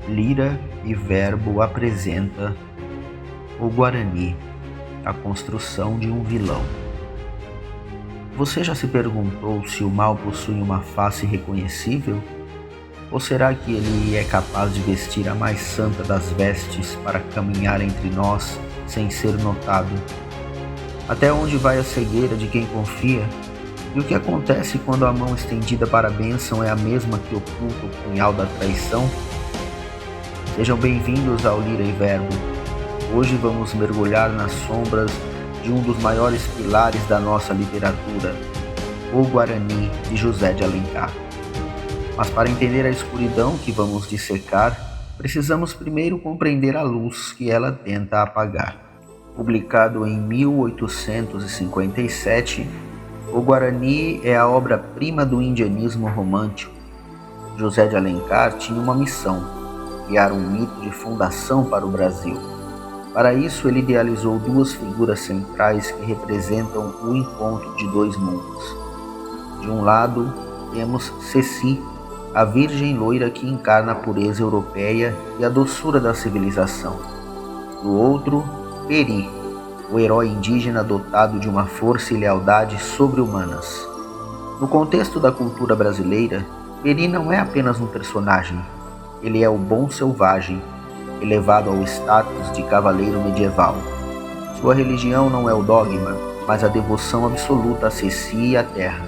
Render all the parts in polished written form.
Lira e Verbo apresenta o Guarani, a construção de um vilão. Você já se perguntou se o mal possui uma face reconhecível? Ou será que ele é capaz de vestir a mais santa das vestes para caminhar entre nós sem ser notado? Até onde vai a cegueira de quem confia? E o que acontece quando a mão estendida para a bênção é a mesma que oculta o punhal da traição? Sejam bem-vindos ao Lira e Verbo. Hoje vamos mergulhar nas sombras de um dos maiores pilares da nossa literatura, o Guarani, de José de Alencar. Mas para entender a escuridão que vamos dissecar, precisamos primeiro compreender a luz que ela tenta apagar. Publicado em 1857, o Guarani é a obra-prima do indianismo romântico. José de Alencar tinha uma missão: criar um mito de fundação para o Brasil. Para isso, ele idealizou duas figuras centrais que representam o encontro de dois mundos. De um lado, temos Ceci, a virgem loira que encarna a pureza europeia e a doçura da civilização. Do outro, Peri, o herói indígena dotado de uma força e lealdade sobre-humanas. No contexto da cultura brasileira, Peri não é apenas um personagem. Ele é o bom selvagem, elevado ao status de cavaleiro medieval. Sua religião não é o dogma, mas a devoção absoluta a Ceci e à terra.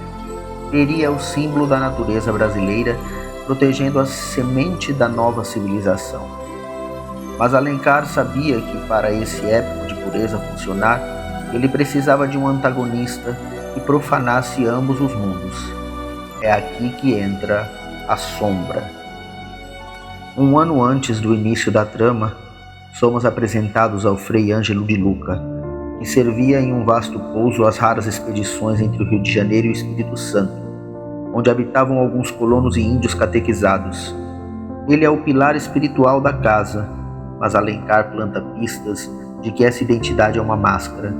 Peri é o símbolo da natureza brasileira, protegendo a semente da nova civilização. Mas Alencar sabia que para esse épico de pureza funcionar, ele precisava de um antagonista que profanasse ambos os mundos. É aqui que entra a sombra. Um ano antes do início da trama, somos apresentados ao Frei Ângelo de Luca, que servia em um vasto pouso às raras expedições entre o Rio de Janeiro e o Espírito Santo, onde habitavam alguns colonos e índios catequizados. Ele é o pilar espiritual da casa, mas Alencar planta pistas de que essa identidade é uma máscara.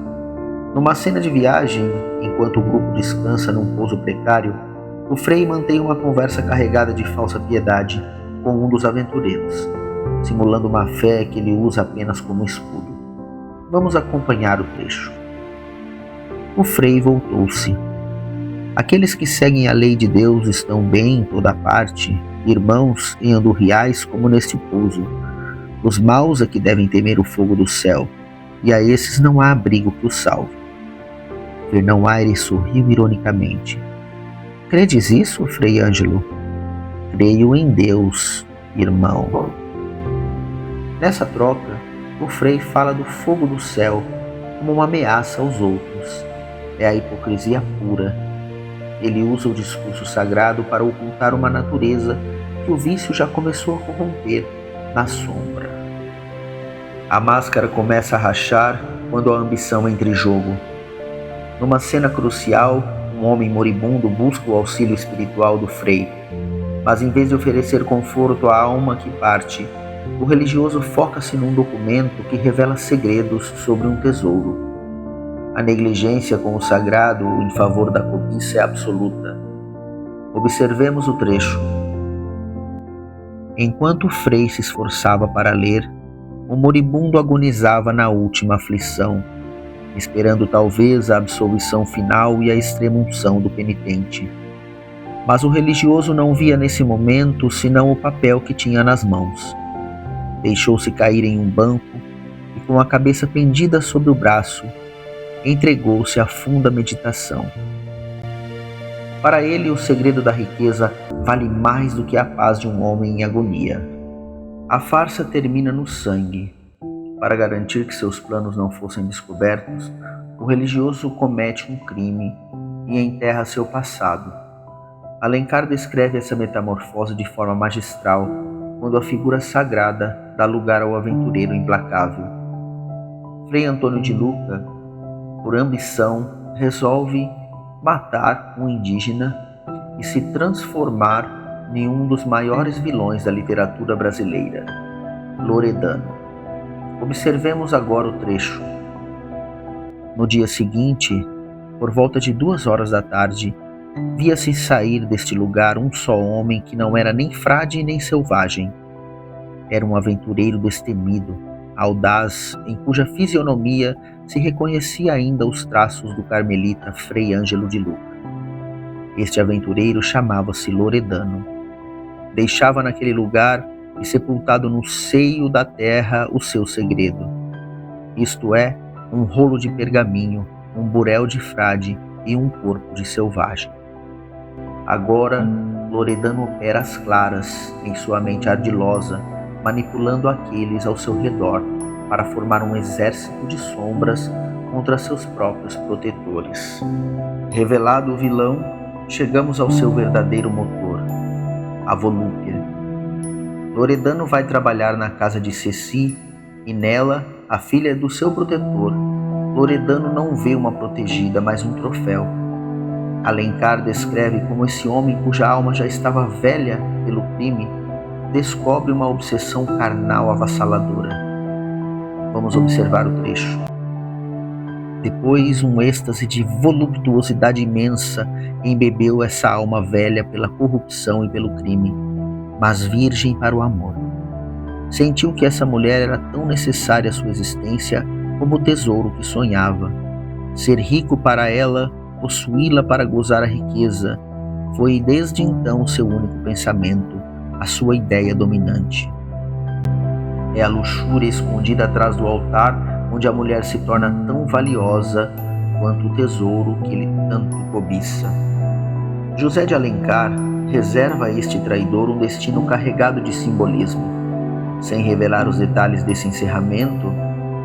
Numa cena de viagem, enquanto o grupo descansa num pouso precário, o Frei mantém uma conversa carregada de falsa piedade com um dos aventureiros, simulando uma fé que ele usa apenas como escudo. Vamos acompanhar o trecho. O Frei voltou-se. Aqueles que seguem a lei de Deus estão bem em toda parte, irmãos em andurriais como neste pouso. Os maus é que devem temer o fogo do céu, e a esses não há abrigo que os salve. Fernão Aires sorriu ironicamente. Credes isso, Frei Ângelo? Creio em Deus, irmão. Nessa troca, o Frei fala do fogo do céu como uma ameaça aos outros. É a hipocrisia pura. Ele usa o discurso sagrado para ocultar uma natureza que o vício já começou a corromper na sombra. A máscara começa a rachar quando a ambição entra em jogo. Numa cena crucial, um homem moribundo busca o auxílio espiritual do Frei. Mas em vez de oferecer conforto à alma que parte, o religioso foca-se num documento que revela segredos sobre um tesouro. A negligência com o sagrado em favor da cobiça é absoluta. Observemos o trecho. Enquanto o Frei se esforçava para ler, o moribundo agonizava na última aflição, esperando talvez a absolvição final e a extrema-unção do penitente. Mas o religioso não via nesse momento senão o papel que tinha nas mãos. Deixou-se cair em um banco e, com a cabeça pendida sobre o braço, entregou-se à funda meditação. Para ele, o segredo da riqueza vale mais do que a paz de um homem em agonia. A farsa termina no sangue. Para garantir que seus planos não fossem descobertos, o religioso comete um crime e enterra seu passado. Alencar descreve essa metamorfose de forma magistral, quando a figura sagrada dá lugar ao aventureiro implacável. Frei Antônio de Luca, por ambição, resolve matar um indígena e se transformar em um dos maiores vilões da literatura brasileira, Loredano. Observemos agora o trecho. No dia seguinte, por volta de 2 horas da tarde, via-se sair deste lugar um só homem que não era nem frade nem selvagem. Era um aventureiro destemido, audaz, em cuja fisionomia se reconhecia ainda os traços do carmelita Frei Ângelo de Luca. Este aventureiro chamava-se Loredano. Deixava naquele lugar e sepultado no seio da terra o seu segredo. Isto é, um rolo de pergaminho, um burel de frade e um corpo de selvagem. Agora, Loredano opera às claras, em sua mente ardilosa, manipulando aqueles ao seu redor para formar um exército de sombras contra seus próprios protetores. Revelado o vilão, chegamos ao seu verdadeiro motor, a volúpia. Loredano vai trabalhar na casa de Ceci e nela, a filha do seu protetor, Loredano não vê uma protegida, mas um troféu. Alencar descreve como esse homem cuja alma já estava velha pelo crime descobre uma obsessão carnal avassaladora. Vamos observar o trecho. Depois, um êxtase de voluptuosidade imensa embebeu essa alma velha pela corrupção e pelo crime, mas virgem para o amor. Sentiu que essa mulher era tão necessária à sua existência como o tesouro que sonhava. Ser rico para ela, possuí-la para gozar a riqueza, foi desde então seu único pensamento, a sua ideia dominante. É a luxúria escondida atrás do altar onde a mulher se torna tão valiosa quanto o tesouro que ele tanto cobiça. José de Alencar reserva a este traidor um destino carregado de simbolismo. Sem revelar os detalhes desse encerramento,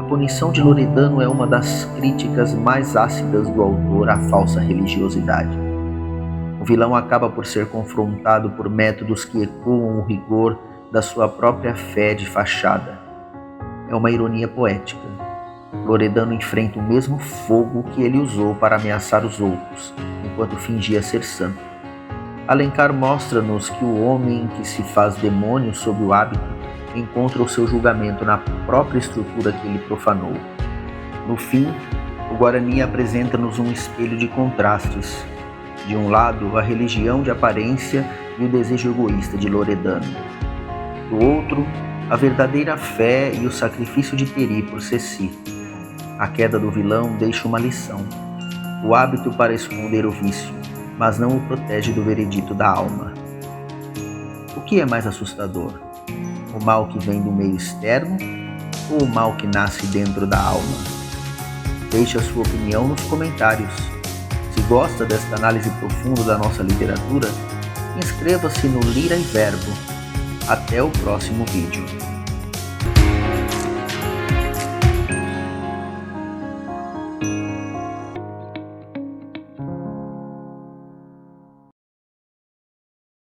a punição de Loredano é uma das críticas mais ácidas do autor à falsa religiosidade. O vilão acaba por ser confrontado por métodos que ecoam o rigor da sua própria fé de fachada. É uma ironia poética. Loredano enfrenta o mesmo fogo que ele usou para ameaçar os outros, enquanto fingia ser santo. Alencar mostra-nos que o homem que se faz demônio sob o hábito encontra o seu julgamento na própria estrutura que ele profanou. No fim, o Guarani apresenta-nos um espelho de contrastes. De um lado, a religião de aparência e o desejo egoísta de Loredano. Do outro, a verdadeira fé e o sacrifício de Peri por Ceci. A queda do vilão deixa uma lição. O hábito para esconder o vício, mas não o protege do veredito da alma. O que é mais assustador? O mal que vem do meio externo ou o mal que nasce dentro da alma? Deixe a sua opinião nos comentários. Se gosta desta análise profunda da nossa literatura, inscreva-se no Lira e Verbo. Até o próximo vídeo.